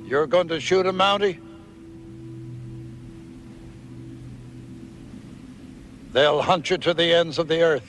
You're going to shoot a Mountie? They'll hunt you to the ends of the earth.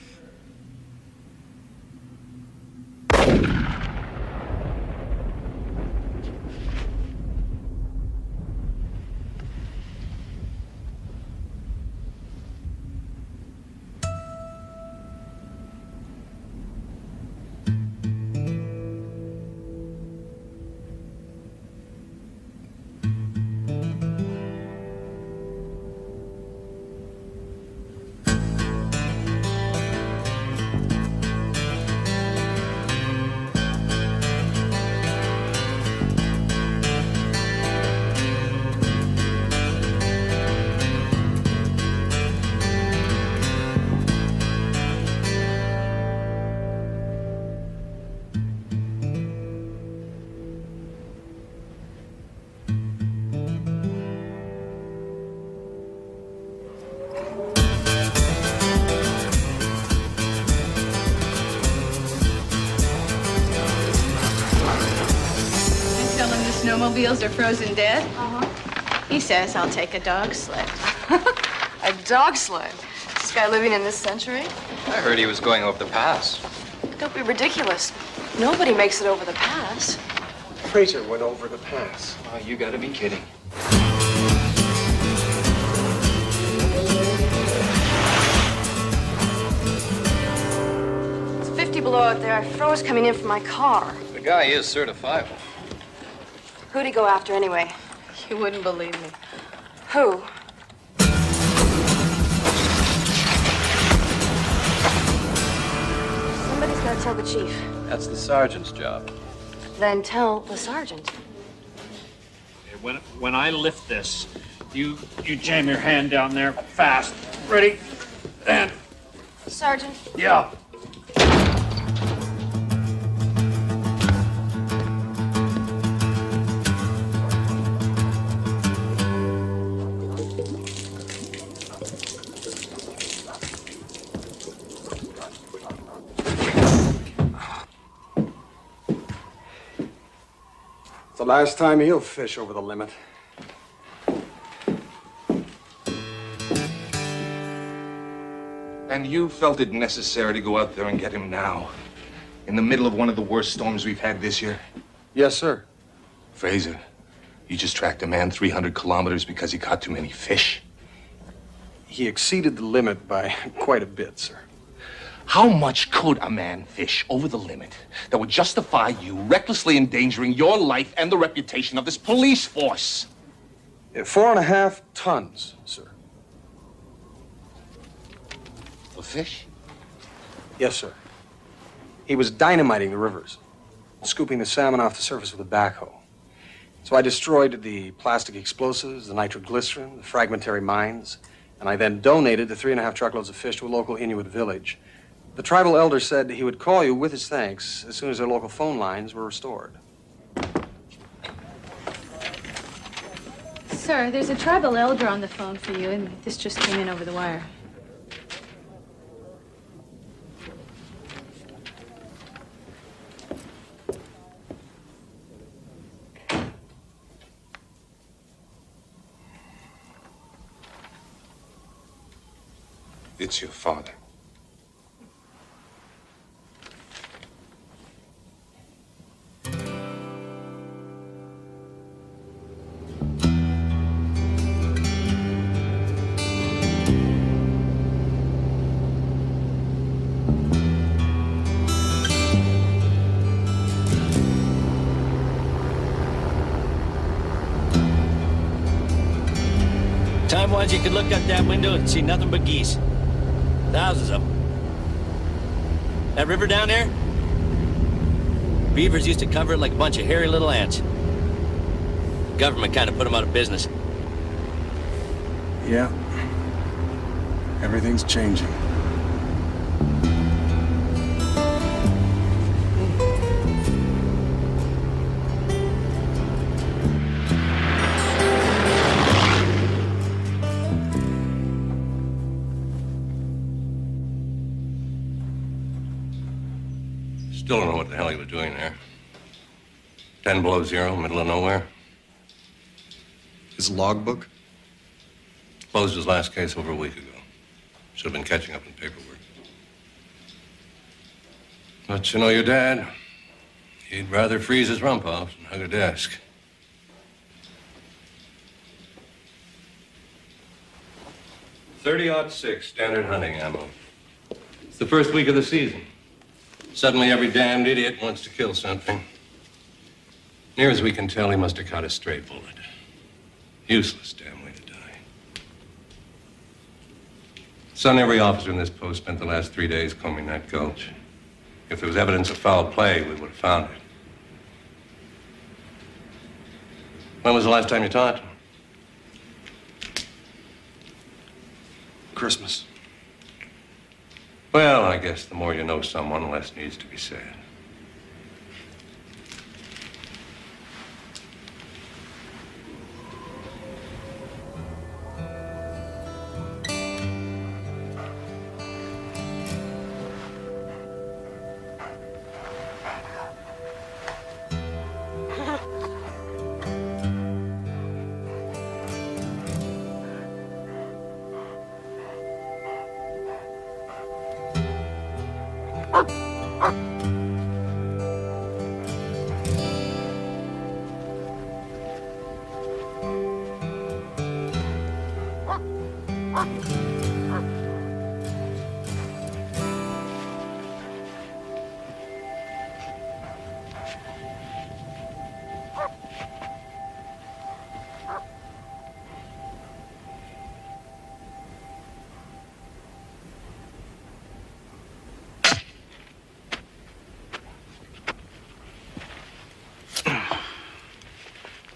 Snowmobiles are frozen dead? Uh-huh. He says I'll take a dog sled. A dog sled? Is this guy living in this century? I heard he was going over the pass. Don't be ridiculous. Nobody makes it over the pass. Fraser went over the pass. Oh, you gotta be kidding. It's 50 below out there. I froze coming in from my car. The guy is certifiable. Who'd he go after anyway? You wouldn't believe me. Who? Somebody's got to tell the chief. That's the sergeant's job. Then tell the sergeant. When I lift this, you jam your hand down there fast. Ready? And Sergeant? yeah. The last time he'll fish over the limit. And you felt it necessary to go out there and get him now, in the middle of one of the worst storms we've had this year? Yes, sir. Fraser, you just tracked a man 300 kilometers because he caught too many fish. He exceeded the limit by quite a bit, sir. How much could a man fish over the limit that would justify you recklessly endangering your life and the reputation of this police force? 4.5 tons, sir. Of fish? Yes, sir. He was dynamiting the rivers, scooping the salmon off the surface with a backhoe. So I destroyed the plastic explosives, the nitroglycerin, the fragmentary mines, and I then donated the 3.5 truckloads of fish to a local Inuit village. The tribal elder said he would call you with his thanks as soon as their local phone lines were restored. Sir, there's a tribal elder on the phone for you, and this just came in over the wire. It's your father. Time-wise, you could look out that window and see nothing but geese. Thousands of them. That river down there? Beavers used to cover it like a bunch of hairy little ants. The government kind of put them out of business. Yeah. Everything's changing. Still don't know what the hell he was doing there. 10 below zero, middle of nowhere. His logbook? Closed his last case over a week ago. Should have been catching up in paperwork. But you know your dad. He'd rather freeze his rump off than hug a desk. .30-06 standard hunting ammo. It's the first week of the season. Suddenly every damned idiot wants to kill something. Near as we can tell, he must have caught a stray bullet. Useless damn way to die. Son, every officer in this post spent the last 3 days combing that gulch. If there was evidence of foul play, we would have found it. When was the last time you talked to him? Christmas. Well, I guess the more you know someone, the less needs to be said.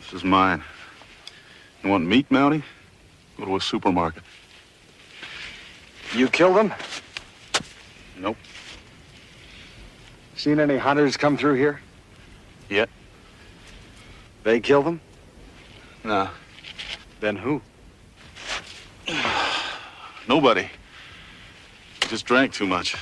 This is mine. You want meat, Mountie? Go to a supermarket. You killed him? Nope. Seen any hunters come through here? Yet. They killed him? Nah. Then who? Nobody. Just drank too much.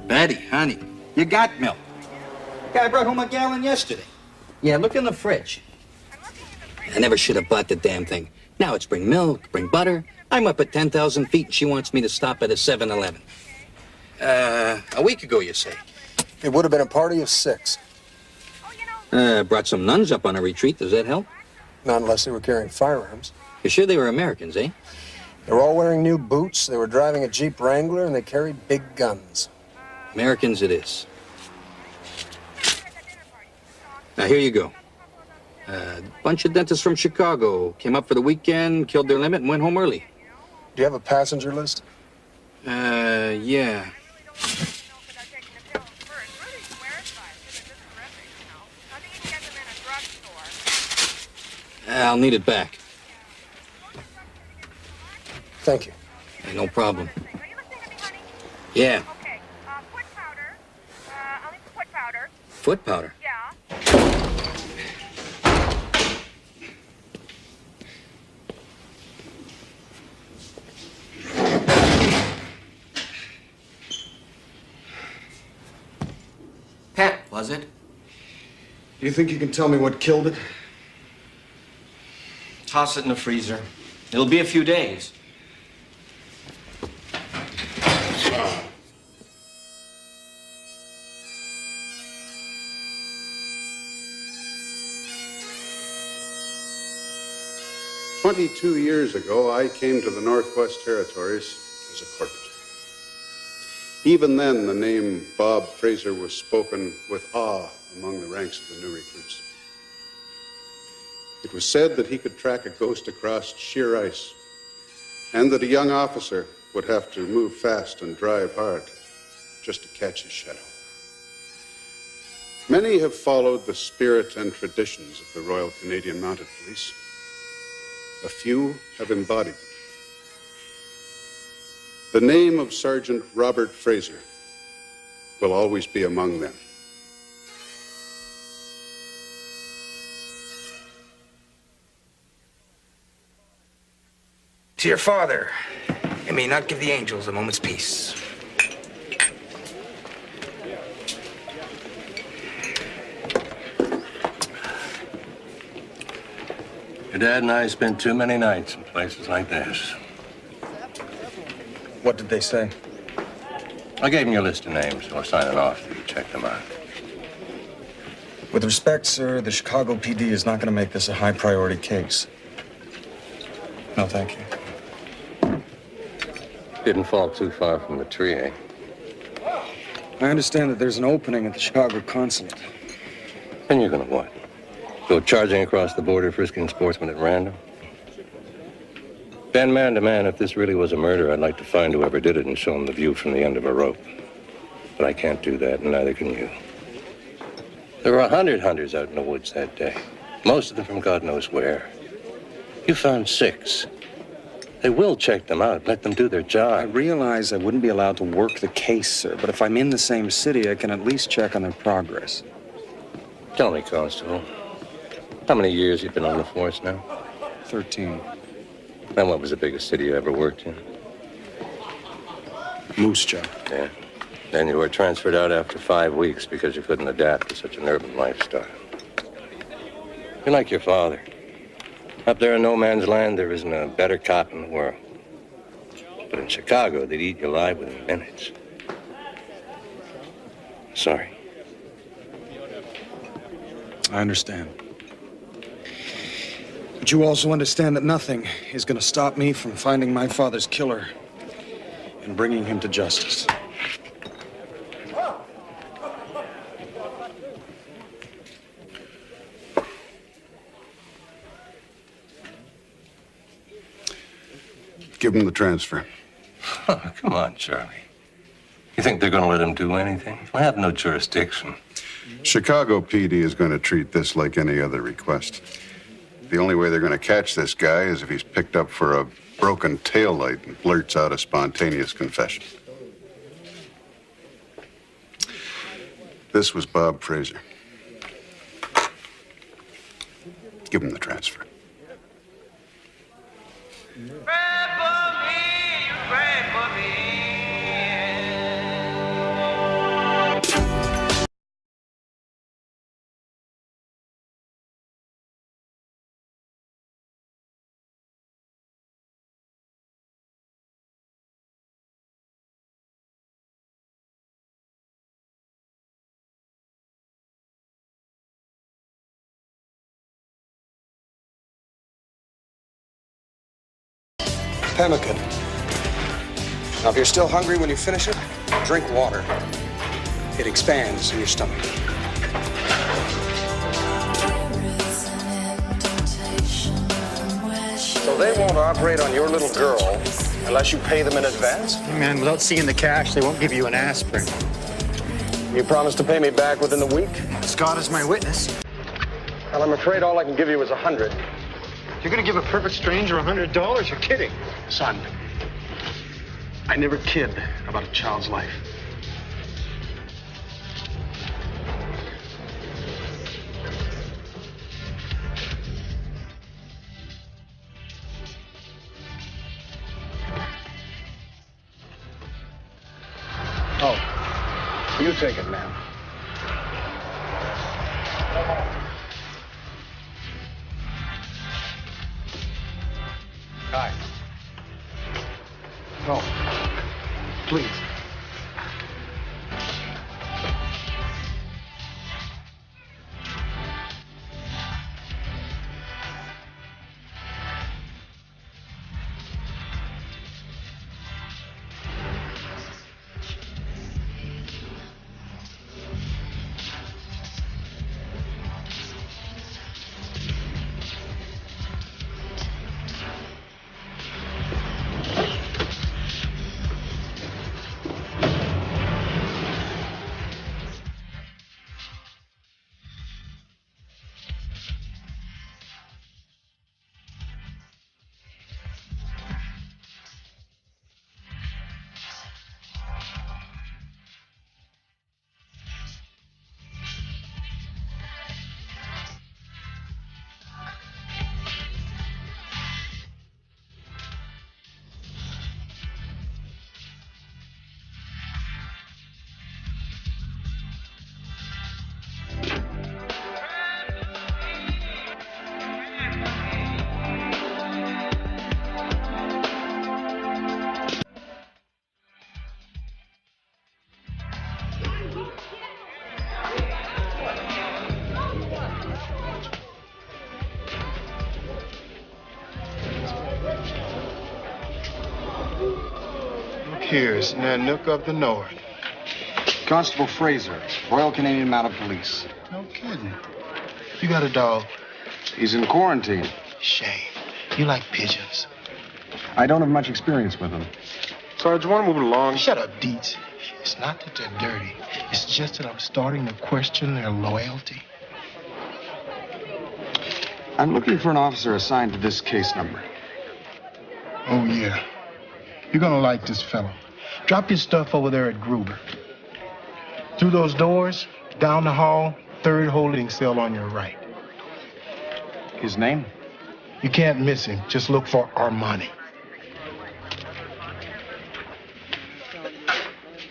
Betty, honey, you got milk. The guy brought home a gallon yesterday. Yeah, look in the fridge. I never should have bought the damn thing. Now it's bring milk, bring butter. I'm up at 10,000 feet and she wants me to stop at a 7-Eleven. A week ago, you say? It would have been a party of 6. Brought some nuns up on a retreat. Does that help? Not unless they were carrying firearms. You sure they were Americans, eh? They were all wearing new boots, they were driving a Jeep Wrangler, and they carried big guns. Americans it is. Now, here you go. A bunch of dentists from Chicago came up for the weekend, killed their limit, and went home early. Do you have a passenger list? Yeah. I'll need it back. Thank you. Hey, no problem. Yeah. Okay, foot powder. I'll need some foot powder. Foot powder? Yeah. Pet, was it? Do you think you can tell me what killed it? Toss it in the freezer. It'll be a few days. 22 years ago, I came to the Northwest Territories as a corporal. Even then, the name Bob Fraser was spoken with awe among the ranks of the new recruits. It was said that he could track a ghost across sheer ice, and that a young officer would have to move fast and drive hard just to catch his shadow. Many have followed the spirit and traditions of the Royal Canadian Mounted Police. A few have embodied them. The name of Sergeant Robert Fraser will always be among them. To your father, I may not give the angels a moment's peace. Your dad and I spent too many nights in places like this. What did they say? I gave him your list of names. We'll sign it off. You check them out. With respect, sir, the Chicago PD is not going to make this a high priority case. No, thank you. Didn't fall too far from the tree, eh? I understand that there's an opening at the Chicago consulate. And you're gonna what? Go charging across the border, frisking sportsmen at random? Ben, man to man, if this really was a murder, I'd like to find whoever did it and show him the view from the end of a rope. But I can't do that, and neither can you. There were 100 hunters out in the woods that day. Most of them from God knows where. You found 6. They will check them out, let them do their job. I realize I wouldn't be allowed to work the case, sir, but if I'm in the same city, I can at least check on their progress. Tell me, Constable, how many years you've been on the force now? 13. And what was the biggest city you ever worked in? Moose Jaw. Yeah. Then you were transferred out after 5 weeks because you couldn't adapt to such an urban lifestyle. You're like your father. Up there in no man's land, there isn't a better cop in the world. But in Chicago, they'd eat you alive within minutes. Sorry. I understand. But you also understand that nothing is going to stop me from finding my father's killer and bringing him to justice. Give him the transfer. Oh, come on, Charlie. You think they're going to let him do anything? I have no jurisdiction. Chicago PD is going to treat this like any other request. The only way they're going to catch this guy is if he's picked up for a broken taillight and blurts out a spontaneous confession. This was Bob Fraser. Give him the transfer. Pemmican. Now, if you're still hungry when you finish it, drink water. It expands in your stomach. So they won't operate on your little girl unless you pay them in advance? Man, without seeing the cash, they won't give you an aspirin. You promise to pay me back within the week? Scott is my witness. Well, I'm afraid all I can give you is 100. You're gonna give a perfect stranger $100? You're kidding. Son, I never kid about a child's life. Oh, you take it, ma'am. Hi. No. Please. disappears in that nook of the north. Constable Fraser, Royal Canadian Mounted Police. No kidding. You got a dog? He's in quarantine. Shame. You like pigeons. I don't have much experience with them. Sarge, you want to move it along? Shut up, Dietz. It's not that they're dirty. It's just that I'm starting to question their loyalty. I'm looking for an officer assigned to this case number. Oh, yeah. You're gonna like this fellow. Drop your stuff over there at Gruber. Through those doors, down the hall, third holding cell on your right. His name? You can't miss him. Just look for Armani.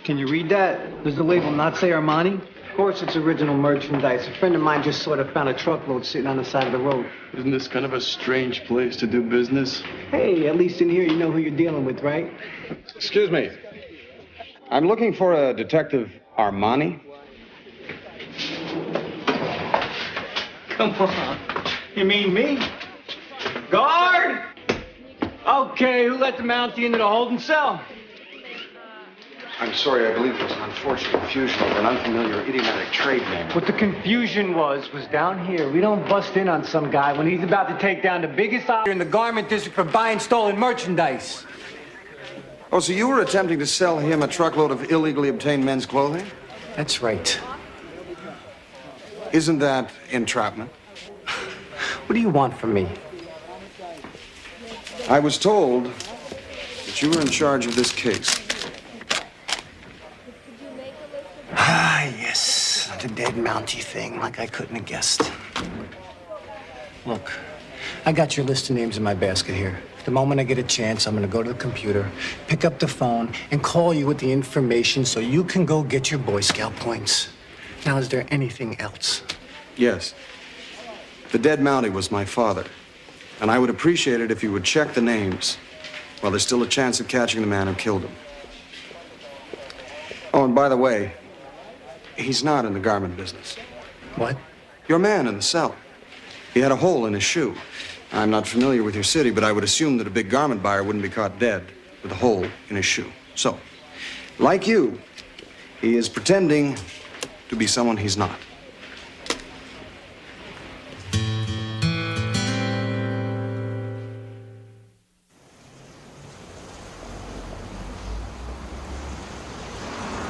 Can you read that? Does the label not say Armani? Of course it's original merchandise. A friend of mine just sort of found a truckload sitting on the side of the road. Isn't this kind of a strange place to do business? Hey, at least in here you know who you're dealing with, right? Excuse me. I'm looking for a Detective Armani. Come on. You mean me? Guard! Okay, who let the Mountie into the holding cell? I'm sorry, I believe there's an unfortunate confusion over an unfamiliar idiomatic trade name. What the confusion was down here. We don't bust in on some guy when he's about to take down the biggest operator in the garment district for buying stolen merchandise. Oh, so you were attempting to sell him a truckload of illegally obtained men's clothing? That's right. Isn't that entrapment? What do you want from me? I was told that you were in charge of this case. Ah, yes. The dead Mountie thing, like I couldn't have guessed. Look, I got your list of names in my basket here. The moment I get a chance, I'm gonna go to the computer, pick up the phone, and call you with the information so you can go get your Boy Scout points. Now, is there anything else? Yes. The dead Mountie was my father. And I would appreciate it if you would check the names while there's still a chance of catching the man who killed him. Oh, and by the way, he's not in the garment business. What? Your man in the cell. He had a hole in his shoe. I'm not familiar with your city, but I would assume that a big garment buyer wouldn't be caught dead with a hole in his shoe. So, like you, he is pretending to be someone he's not.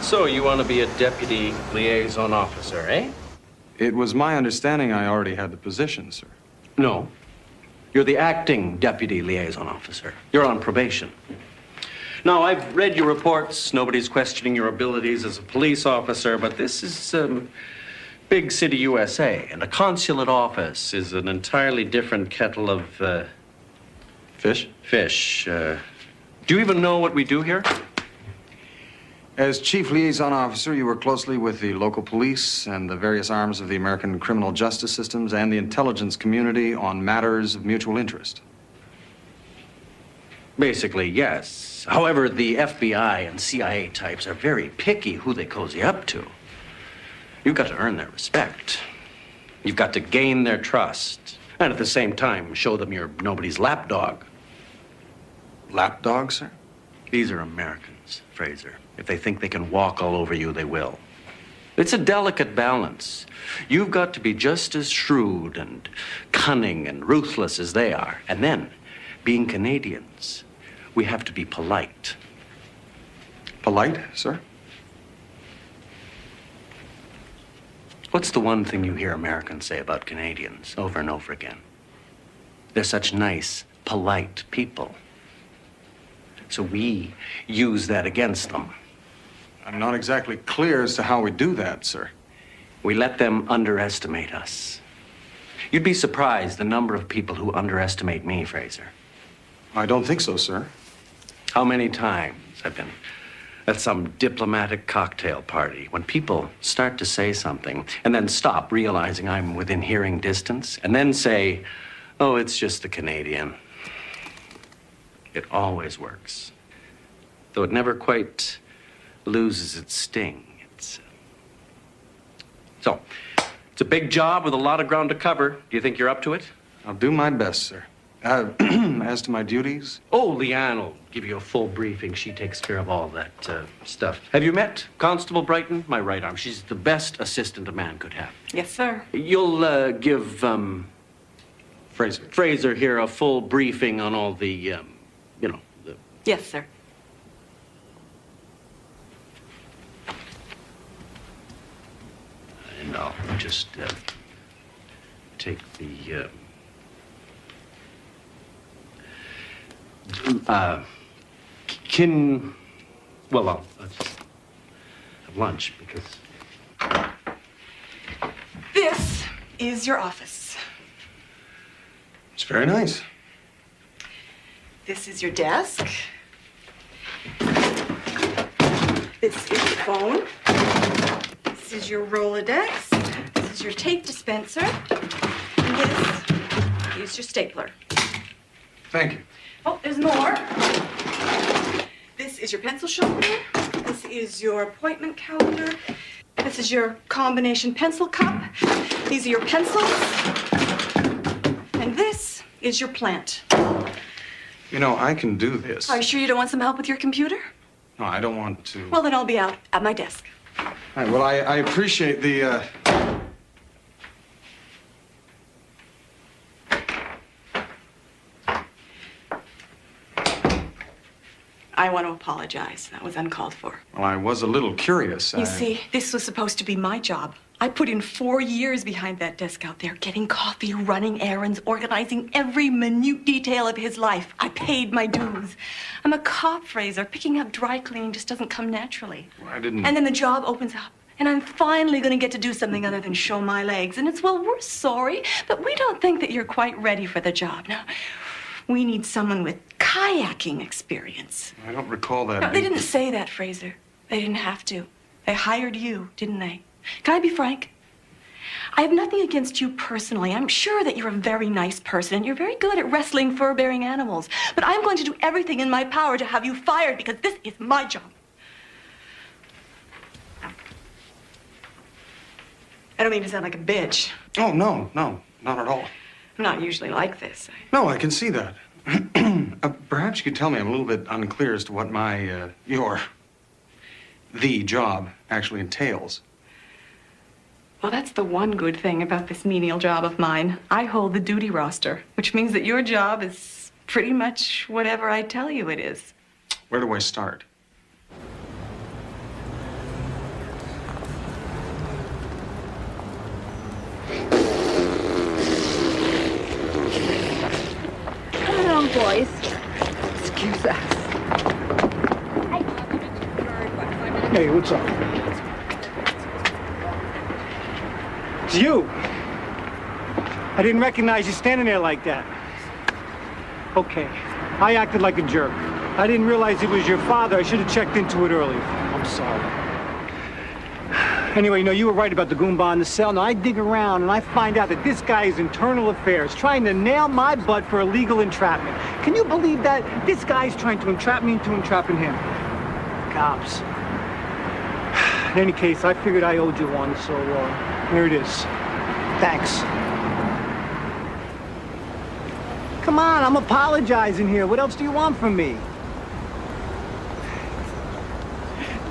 So you want to be a deputy liaison officer, eh? It was my understanding I already had the position, sir. No. You're the acting deputy liaison officer. You're on probation. Now, I've read your reports. Nobody's questioning your abilities as a police officer, but this is big city USA, and a consulate office is an entirely different kettle of fish? Fish. Do you even know what we do here? As chief liaison officer, you work closely with the local police and the various arms of the American criminal justice systems and the intelligence community on matters of mutual interest. Basically, yes. However, the FBI and CIA types are very picky who they cozy up to. You've got to earn their respect. You've got to gain their trust. And at the same time, show them you're nobody's lapdog. Lapdog, sir? These are Americans, Fraser. If they think they can walk all over you, they will. It's a delicate balance. You've got to be just as shrewd and cunning and ruthless as they are. And then, being Canadians, we have to be polite. Polite, sir? What's the one thing you hear Americans say about Canadians over and over again? They're such nice, polite people. So we use that against them. I'm not exactly clear as to how we do that, sir. We let them underestimate us. You'd be surprised the number of people who underestimate me, Fraser. I don't think so, sir. How many times I've been at some diplomatic cocktail party when people start to say something and then stop, realizing I'm within hearing distance, and then say, oh, it's just the Canadian. It always works. Though it never quite loses its sting. So, it's a big job with a lot of ground to cover. Do you think you're up to it? I'll do my best, sir. As to my duties? Oh, Leanne will give you a full briefing. She takes care of all that stuff. Have you met Constable Brighton? My right arm. She's the best assistant a man could have. Yes, sir. You'll give Fraser. Fraser here a full briefing on all the, you know, the... Yes, sir. And I'll just take the... Well, I'll just have lunch because... This is your office. It's very nice. This is your desk. This is your phone. This is your Rolodex. This is your tape dispenser. And this is your stapler. Thank you. Oh, there's more. This is your pencil sharpener. This is your appointment calendar. This is your combination pencil cup. These are your pencils. And this is your plant. You know, I can do this. Are you sure you don't want some help with your computer? No, I don't want to. Well, then I'll be out at my desk. All right, well, I appreciate the, I want to apologize. That was uncalled for. Well, I was a little curious. You see, this was supposed to be my job. I put in 4 years behind that desk out there, getting coffee, running errands, organizing every minute detail of his life. I paid my dues. I'm a cop, Fraser. Picking up dry cleaning just doesn't come naturally. Well, I didn't... And then the job opens up, and I'm finally going to get to do something other than show my legs. And it's, well, we're sorry, but we don't think that you're quite ready for the job. Now, we need someone with kayaking experience. I don't recall that. No, they didn't say that, Fraser. They didn't have to. They hired you, didn't they? Can I be frank? I have nothing against you personally. I'm sure that you're a very nice person and you're very good at wrestling fur-bearing animals. But I'm going to do everything in my power to have you fired because this is my job. I don't mean to sound like a bitch. Oh, no, not at all. I'm not usually like this. No, I can see that. Perhaps you could tell me, I'm a little bit unclear as to what my, the job actually entails. Well, that's the one good thing about this menial job of mine. I hold the duty roster, which means that your job is pretty much whatever I tell you it is. Where do I start? Come along, boys. Excuse us. Hey, what's up? It's you. I didn't recognize you standing there like that. Okay, I acted like a jerk. I didn't realize it was your father. I should have checked into it earlier. I'm sorry. Anyway, you know, you were right about the Goomba in the cell. Now, I dig around and I find out that this guy is internal affairs, trying to nail my butt for illegal entrapment. Can you believe that? This guy's trying to entrap me into entrapping him. Cops. In any case, I figured I owed you one, so here it is. Thanks. Come on, I'm apologizing here. What else do you want from me?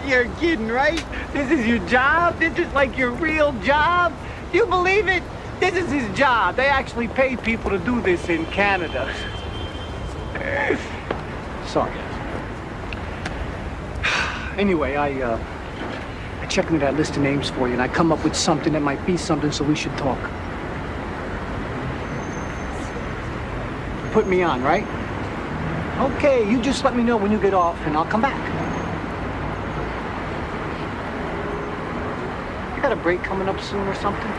You're kidding, right? This is your job? This is like your real job? You believe it? This is his job. They actually pay people to do this in Canada. Sorry. Anyway, I checked into that list of names for you, and I come up with something that might be something, so we should talk. Put me on, right? Okay, you just let me know when you get off, and I'll come back. You got a break coming up soon or something?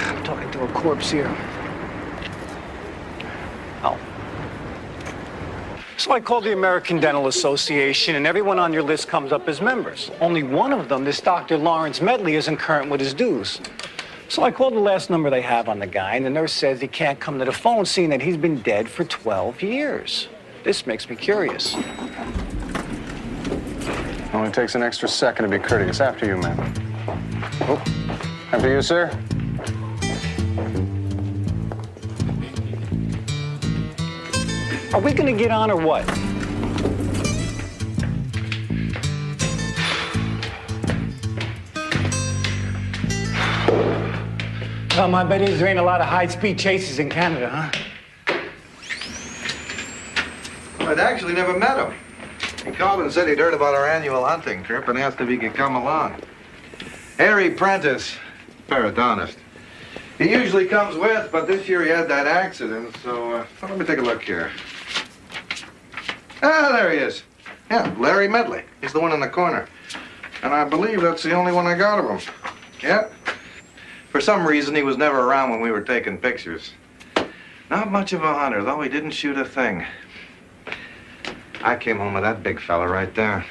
I'm talking to a corpse here. Oh. So I called the American Dental Association, and everyone on your list comes up as members. Only one of them, this Dr. Lawrence Medley, isn't current with his dues. So I called the last number they have on the guy, and the nurse says he can't come to the phone, seeing that he's been dead for 12 years. This makes me curious. Only takes an extra second to be courteous. After you, man. Oh, after you, sir. Are we gonna get on or what? Well, my bet is there ain't a lot of high-speed chases in Canada, huh? I'd actually never met him. He called and said he'd heard about our annual hunting trip and asked if he could come along. Harry Prentice, periodontist. He usually comes with, but this year he had that accident, so let me take a look here. Ah, there he is. Yeah, Larry Medley. He's the one in the corner. And I believe that's the only one I got of him. Yep. For some reason, he was never around when we were taking pictures. Not much of a hunter, though he didn't shoot a thing. I came home with that big fella right there.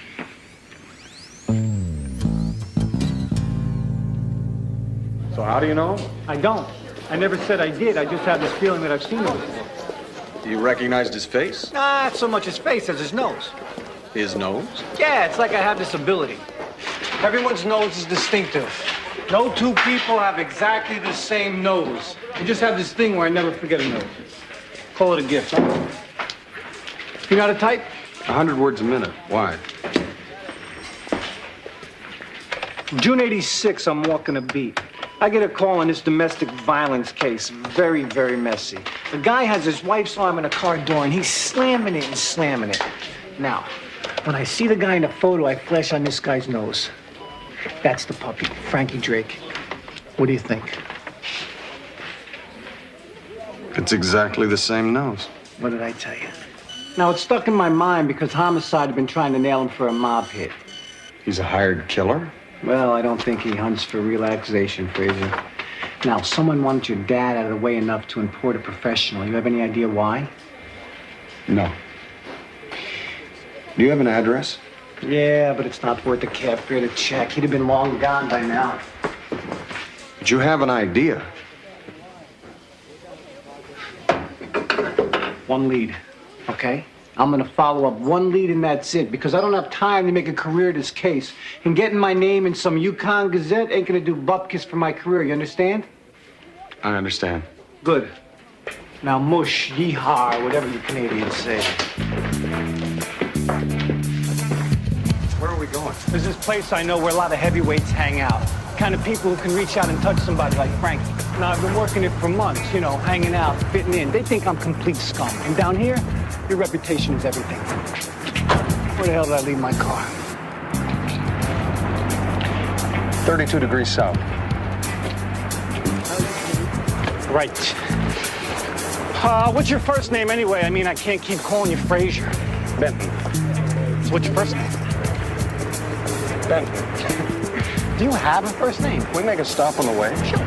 So how do you know him? I don't. I never said I did. I just have this feeling that I've seen him before. You recognized his face? Not so much his face as his nose. His nose? Yeah, it's like I have this ability. Everyone's nose is distinctive. No two people have exactly the same nose. I just have this thing where I never forget a nose. Call it a gift, huh? You know how to type? 100 words a minute. Why? June 86, I'm walking a beat. I get a call on this domestic violence case. Very, very messy. The guy has his wife's arm in a car door, and he's slamming it and slamming it. Now, when I see the guy in the photo, I flash on this guy's nose. That's the puppy, Frankie Drake. What do you think? It's exactly the same nose. What did I tell you? Now, it's stuck in my mind because Homicide had been trying to nail him for a mob hit. He's a hired killer? Well, I don't think he hunts for relaxation, Fraser. Now, someone wanted your dad out of the way enough to import a professional. You have any idea why? No. Do you have an address? Yeah, but it's not worth the cab fare to check. He'd have been long gone by now. But you have an idea. One lead, okay? I'm gonna follow up one lead and that's it, because I don't have time to make a career of this case. And getting my name in some Yukon Gazette ain't gonna do bupkis for my career, you understand? I understand. Good. Now mush, yeehaw, or whatever you Canadians say. Where are we going? There's this place I know where a lot of heavyweights hang out. Kind of people who can reach out and touch somebody like Frankie. Now, I've been working it for months, you know, hanging out, fitting in. They think I'm complete scum. And down here, your reputation is everything. Where the hell did I leave my car? 32 degrees south. Right. What's your first name anyway? I mean, I can't keep calling you Fraser. Benton. So what's your first name? Benton. Do you have a first name? Can we make a stop on the way? Sure.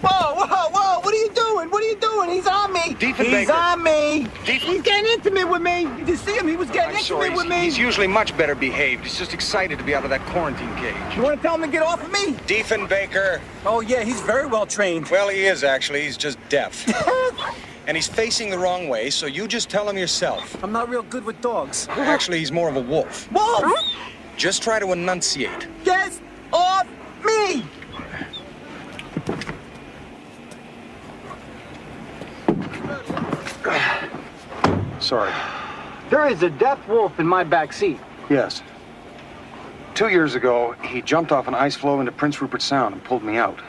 Whoa, what are you doing? What are you doing? He's on me. He's on me. He's getting intimate with me. Did you see him? He was getting intimate with me. He's usually much better behaved. He's just excited to be out of that quarantine cage. You want to tell him to get off of me? Diefenbaker. Oh, yeah, he's very well trained. Well, he is, actually. He's just deaf. And he's facing the wrong way, so you just tell him yourself. I'm not real good with dogs. Actually, he's more of a wolf. Wolf! Just try to enunciate. Get off me! Sorry. There is a deaf wolf in my back seat. Yes. 2 years ago, he jumped off an ice floe into Prince Rupert Sound and pulled me out.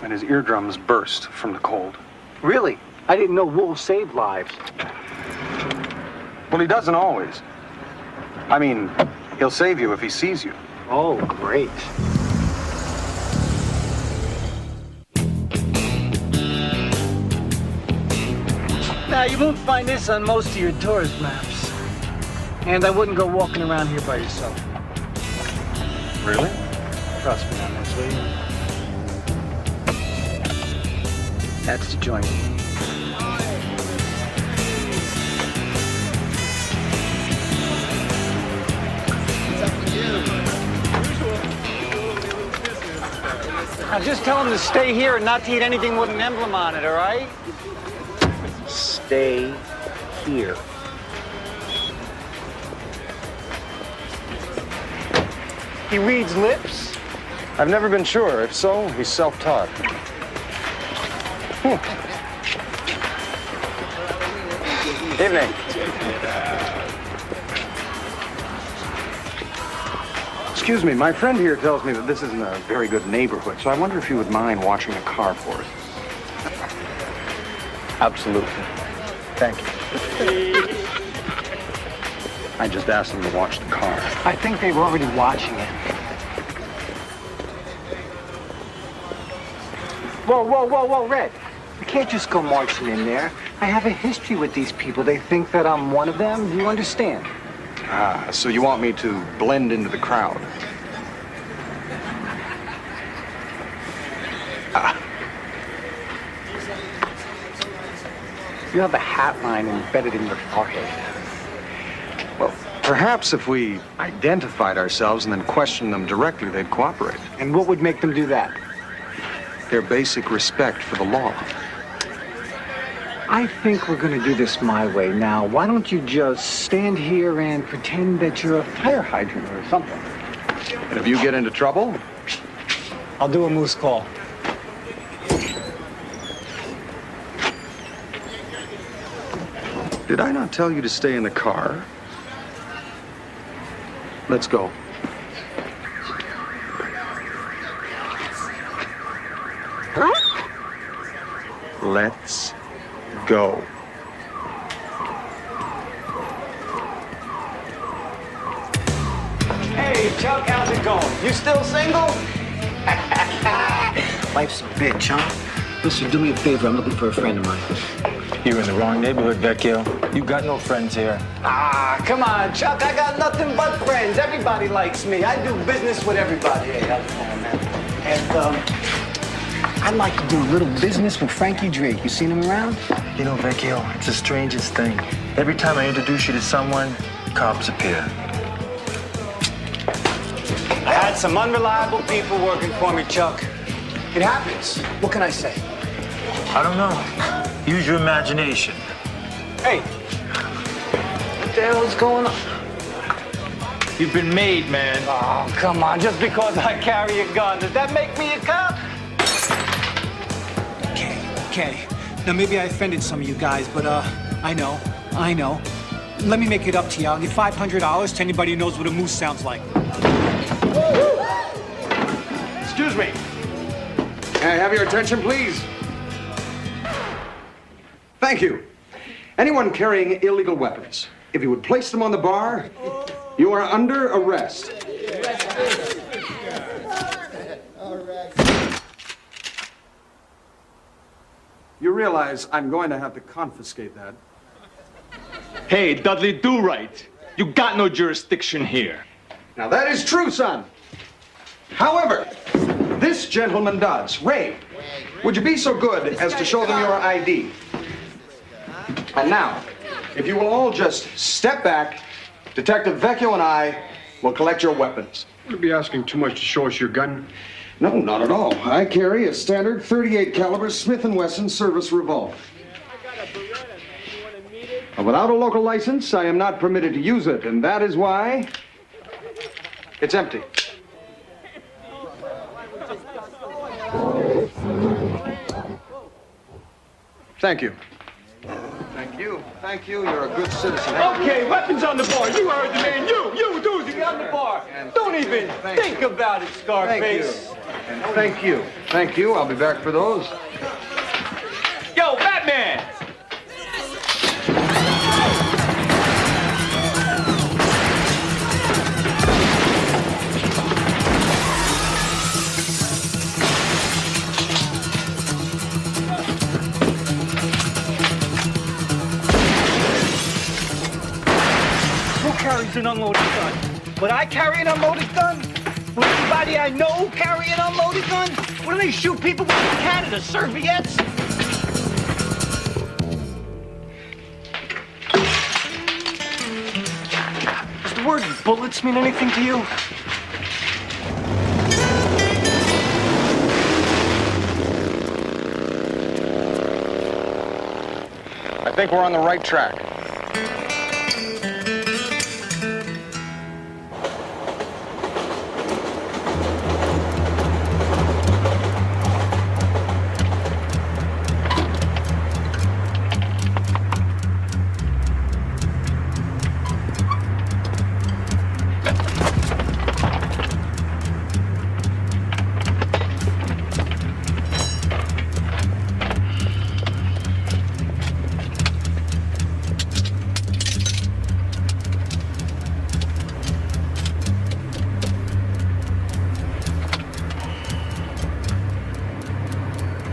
And his eardrums burst from the cold. Really? I didn't know wolves saved lives. Well, he doesn't always. I mean, he'll save you if he sees you. Oh, great. Now, you won't find this on most of your tourist maps. And I wouldn't go walking around here by yourself. Really? Trust me on this, will you? That's the joint. Now, just tell him to stay here and not to eat anything with an emblem on it, all right? Stay here. He reads lips? I've never been sure. If so, he's self-taught. Evening. Excuse me, my friend here tells me that this isn't a very good neighborhood, so I wonder if you would mind watching a car for us. Absolutely. Thank you. I just asked them to watch the car. I think they were already watching it. Whoa, Red. I can't just go marching in there. I have a history with these people. They think that I'm one of them. Do you understand? Ah, so you want me to blend into the crowd? You have a hat line embedded in your forehead. Well, perhaps if we identified ourselves and then questioned them directly, they'd cooperate. And what would make them do that? Their basic respect for the law. I think we're going to do this my way. Now, why don't you just stand here and pretend that you're a fire hydrant or something? And if you get into trouble? I'll do a moose call. Did I not tell you to stay in the car? Let's go. Let's go. Hey, Chuck, how's it going? You still single? Life's a bitch, huh? Listen, do me a favor. I'm looking for a friend of mine. You're in the wrong neighborhood, Vecchio. You got no friends here. Ah, come on, Chuck. I got nothing but friends. Everybody likes me. I do business with everybody. Hey, how's it going, man? And, I'd like to do a little business with Frankie Drake. You seen him around? You know, Vecchio, it's the strangest thing. Every time I introduce you to someone, cops appear. I had some unreliable people working for me, Chuck. It happens. What can I say? I don't know. Use your imagination. Hey, what the hell's going on? You've been made, man. Oh, come on. Just because I carry a gun, does that make me a cop? Okay. Now, maybe I offended some of you guys, but, I know. Let me make it up to you. I'll give $500 to anybody who knows what a moose sounds like. Excuse me. Can I have your attention, please? Thank you. Anyone carrying illegal weapons, if you would place them on the bar, you are under arrest. You realize I'm going to have to confiscate that. Hey, Dudley Do-Right. You got no jurisdiction here. Now, that is true, son. However, this gentleman does. Ray, would you be so good as to show them your ID? And now, if you will all just step back, Detective Vecchio and I will collect your weapons. Would you be asking too much to show us your gun? No, not at all. I carry a standard .38 caliber Smith & Wesson service revolver. Without a local license, I am not permitted to use it, and that is why it's empty. Thank you. Thank you. You're a good citizen. Okay, weapons on the bar. You heard the man. You, Doozy, on the bar. Don't even think about it, Scarface. Thank you. I'll be back for those. Yo, Batman! Carries an unloaded gun. Would I carry an unloaded gun? Would anybody I know carry an unloaded gun? What do they shoot people with in Canada? Serviettes? Does the word bullets mean anything to you? think we're on the right track.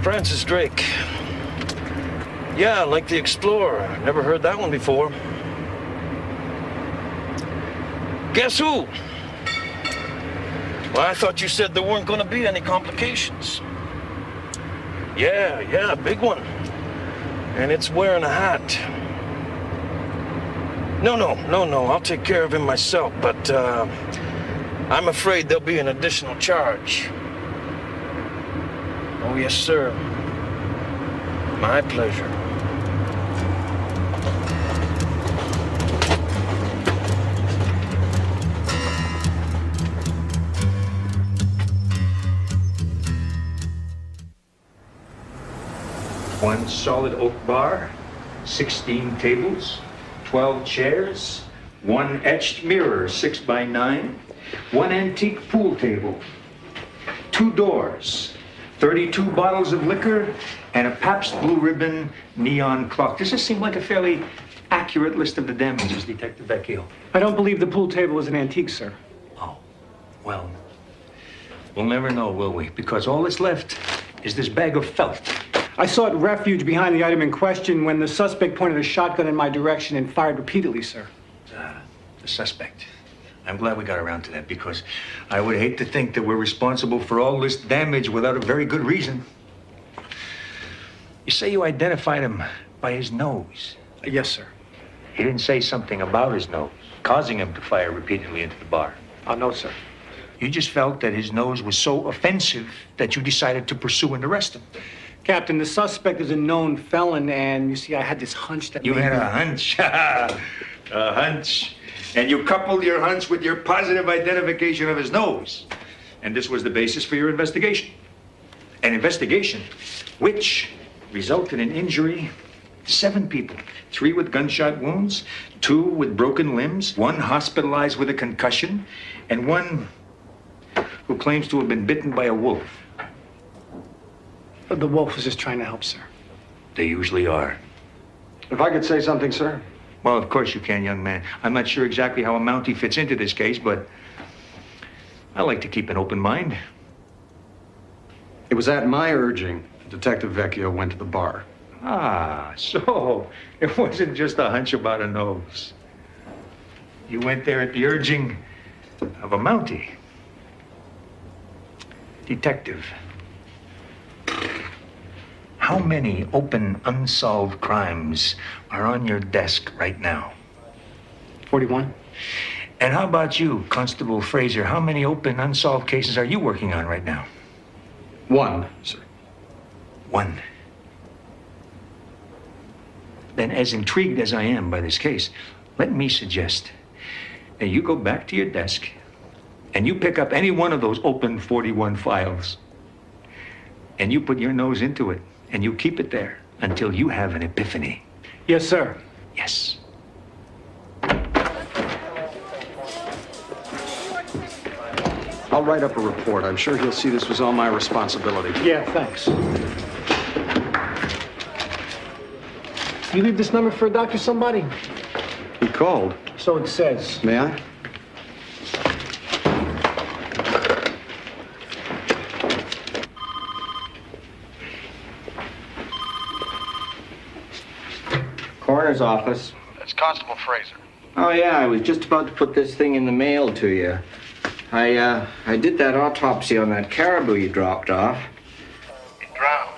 Francis Drake. Yeah, like the Explorer. Never heard that one before. Guess who? Well, I thought you said there weren't going to be any complications. Yeah, big one. And it's wearing a hat. No, I'll take care of him myself, but I'm afraid there'll be an additional charge. Oh, yes, sir. My pleasure. One solid oak bar, 16 tables, 12 chairs, one etched mirror, 6 by 9, one antique pool table, 2 doors, 32 bottles of liquor, and a Pabst Blue Ribbon neon clock. Does this seem like a fairly accurate list of the damages, Detective Vecchio? I don't believe the pool table is an antique, sir. Well, we'll never know, will we? Because all that's left is this bag of felt. I sought refuge behind the item in question when the suspect pointed a shotgun in my direction and fired repeatedly, sir. The suspect. I'm glad we got around to that because I would hate to think that we're responsible for all this damage without a very good reason. You say you identified him by his nose? Yes, sir. He didn't say something about his nose, causing him to fire repeatedly into the bar. No, sir. You just felt that his nose was so offensive that you decided to pursue and arrest him. Captain, the suspect is a known felon, and you see, I had this hunch that You maybe... had a hunch. A hunch. And you coupled your hunch with your positive identification of his nose. And this was the basis for your investigation. An investigation which resulted in injury to 7 people. 3 with gunshot wounds, 2 with broken limbs, 1 hospitalized with a concussion, and 1 who claims to have been bitten by a wolf. The wolf was just trying to help, sir. They usually are. If I could say something, sir? Well, of course you can, young man. I'm not sure exactly how a Mountie fits into this case, but I like to keep an open mind. It was at my urging Detective Vecchio went to the bar. Ah, so it wasn't just a hunch about a nose. You went there at the urging of a Mountie. Detective, how many open, unsolved crimes are on your desk right now? 41. And how about you, Constable Fraser? How many open, unsolved cases are you working on right now? 1, sir. 1. Then, as intrigued as I am by this case, let me suggest that you go back to your desk and you pick up any one of those open 41 files and you put your nose into it and you keep it there until you have an epiphany. Yes, sir. Yes. I'll write up a report. I'm sure he'll see this was all my responsibility. Yeah, thanks. You leave this number for a doctor, somebody? He called. So it says. May I? Coroner's office. It's Constable Fraser. Oh, yeah, I was just about to put this thing in the mail to you. I did that autopsy on that caribou you dropped off. It drowned.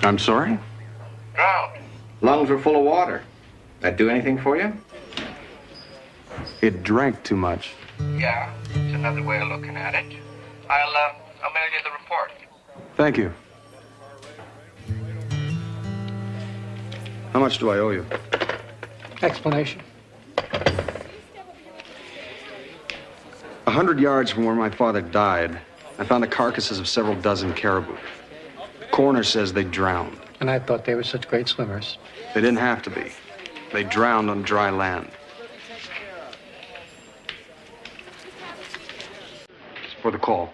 I'm sorry? Drowned. Lungs were full of water. That do anything for you? It drank too much. Yeah, it's another way of looking at it. I'll mail you the report. Thank you. How much do I owe you? Explanation. 100 yards from where my father died, I found the carcasses of several dozen caribou. The coroner says they drowned. And I thought they were such great swimmers. They didn't have to be. They drowned on dry land. It's for the call.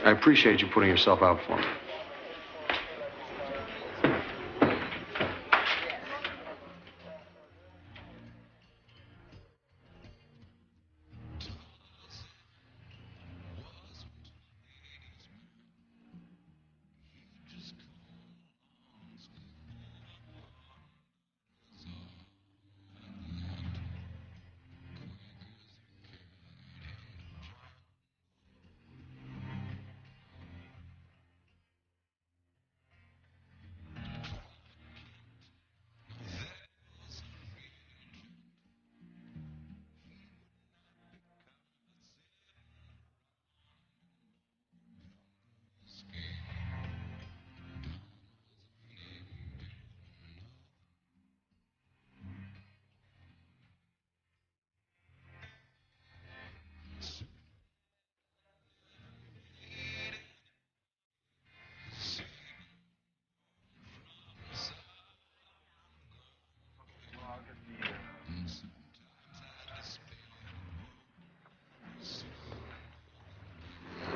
I appreciate you putting yourself out for me.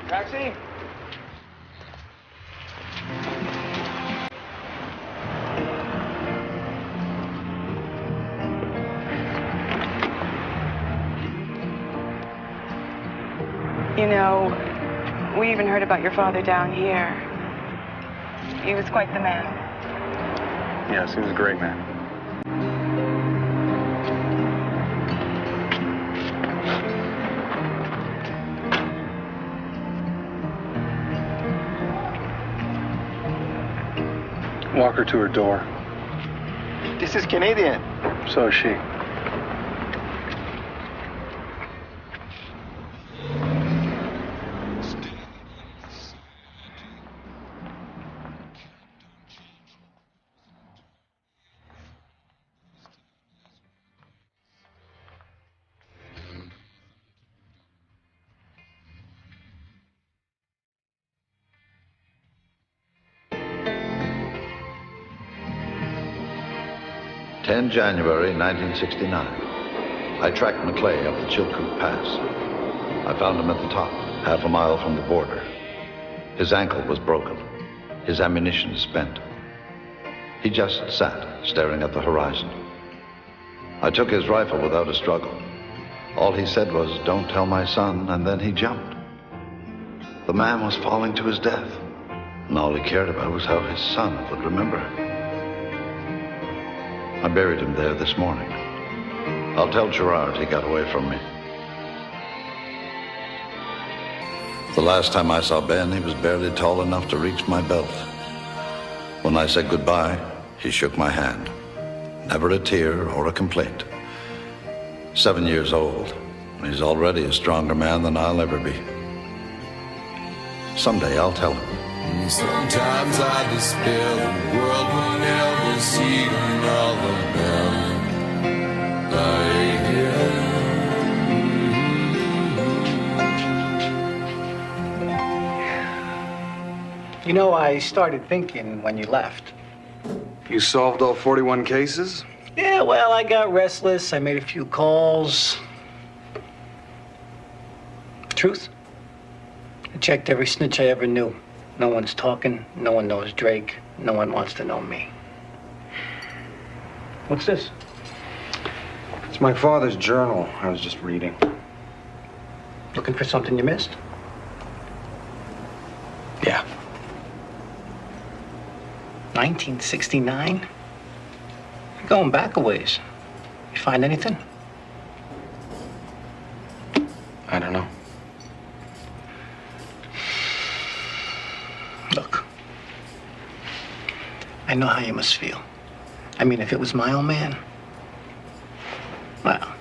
Taxi? You know, we even heard about your father down here. He was quite the man. Yes, he was a great man. Walk her to her door. This is Canadian. So is she. January 1969. I tracked McClay up the Chilkoot Pass. I found him at the top, half a mile from the border. His ankle was broken, his ammunition spent. He just sat, staring at the horizon. I took his rifle without a struggle. All he said was, "Don't tell my son," and then he jumped. The man was falling to his death, and all he cared about was how his son would remember him. I buried him there this morning. I'll tell Gerard he got away from me. The last time I saw Ben, he was barely tall enough to reach my belt. When I said goodbye, he shook my hand. Never a tear or a complaint. 7 years old, and he's already a stronger man than I'll ever be. Someday I'll tell him. Sometimes I despair the world will never see another man like you. You know, I started thinking when you left. You solved all 41 cases? Yeah, well, I got restless. I made a few calls. Truth? I checked every snitch I ever knew. No one's talking. No one knows Drake. No one wants to know me. What's this? It's my father's journal. I was just reading. Looking for something you missed? Yeah. 1969? Going back a ways. You find anything? I don't know. Look, I know how you must feel. I mean, if it was my old man, well,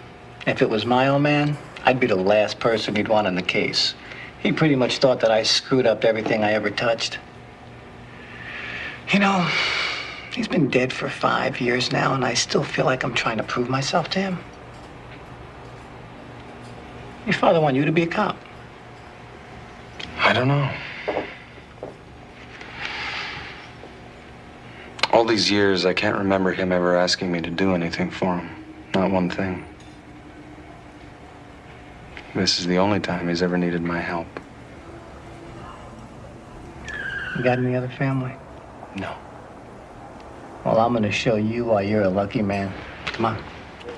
if it was my old man, I'd be the last person he'd want on the case. He pretty much thought that I screwed up everything I ever touched. You know, he's been dead for 5 years now, and I still feel like I'm trying to prove myself to him. Your father wanted you to be a cop. I don't know. All these years, I can't remember him ever asking me to do anything for him. Not one thing. This is the only time he's ever needed my help. You got any other family? No. Well, I'm gonna show you why you're a lucky man. Come on.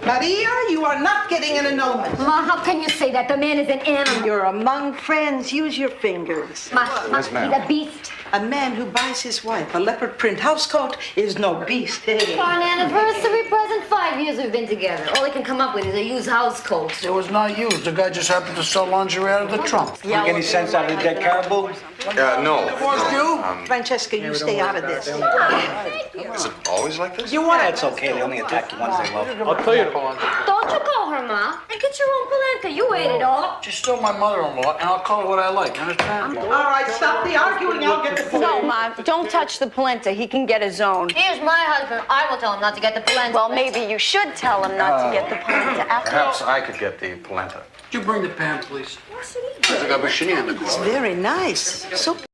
Maria, you are not getting an annulment. Ma, how can you say that? The man is an animal. You're among friends. Use your fingers. Ma, Yes, ma'am. he's a beast. A man who buys his wife a leopard print housecoat is no beast. For an anniversary present, 5 years we've been together. All he can come up with is a used house coat. It was not used. The guy just happened to sell lingerie out of the trunk. Make any sense out of the dead caribou? No. Divorced you? Francesca, you stay out of this. Is it always like this? You want it? It's okay. They only attack the ones they love. I'll tell you. Don't you call her, Ma. And get your own polenta. You ate it all. She's still my mother-in-law, and I'll call her what I like. Understand? All right, stop the arguing. I'll get the No, Ma, don't touch the polenta. He can get his own. Here's my husband. I will tell him not to get the polenta. Well, maybe you should tell him not to get the polenta after Perhaps all. I could get the polenta. Could you bring the pan, please? I got a in the It's very nice. So